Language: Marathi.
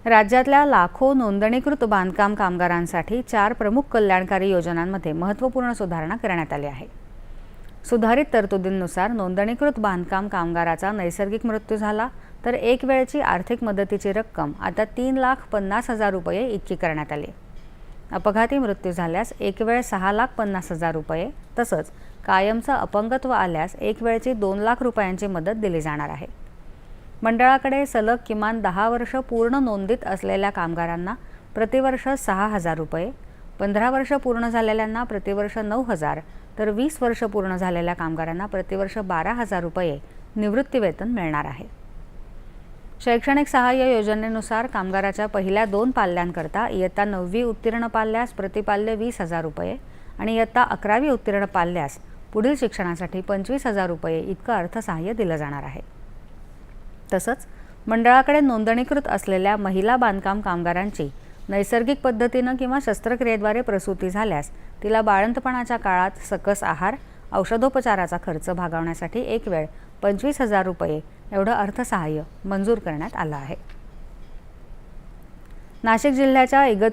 राज्यातल्या लाखो नोंदणीकृत बांधकाम कामगारांसाठी 4 प्रमुख कल्याणकारी योजनांमध्ये महत्त्वपूर्ण सुधारणा करण्यात आली आहे। सुधारित तरतुदींनुसार नोंदणीकृत बांधकाम कामगाराचा नैसर्गिक मृत्यू झाला तर एक वेळची आर्थिक मदतीची रक्कम आता 3,50,000 रुपये इतकी करण्यात आली। अपघाती मृत्यू झाल्यास एक वेळ 6,50,000 रुपये तसंच कायमचं अपंगत्व आल्यास एक वेळची 2 लाख रुपयांची मदत दिली जाणार आहे। मंडळाकडे सलग किमान 10 वर्ष पूर्ण नोंदीत असलेल्या कामगारांना प्रतिवर्ष 6,000 रुपये, 15 वर्ष पूर्ण झालेल्यांना प्रतिवर्ष 9,000 तर 20 वर्ष पूर्ण झालेल्या कामगारांना प्रतिवर्ष 12,000 रुपये निवृत्तीवेतन मिळणार आहे। शैक्षणिक सहाय्य योजनेनुसार कामगाराच्या पहिल्या 2 पाल्यांकरता इयत्ता 9वी उत्तीर्ण पाल्यास प्रतिपाल्य 20,000 रुपये आणि इयत्ता 11वी उत्तीर्ण पाल्यास पुढील शिक्षणासाठी 25,000 रुपये इतकं अर्थसहाय्य दिलं जाणार आहे। तसंच मंडळाकडे नोंदणीकृत असलेल्या महिला बांधकाम कामगारांची नैसर्गिक पद्धतीनं किंवा शस्त्रक्रियेद्वारे प्रसूती झाल्यास तिला बाळंतपणाच्या काळात सकस आहार, औषधोपचाराचा खर्च भागवण्यासाठी एक वेळ 25,000 रुपये एवढं अर्थसहाय्य मंजूर करण्यात आलं आहे। नाशिक जिल्ह्याच्या इगतपुरी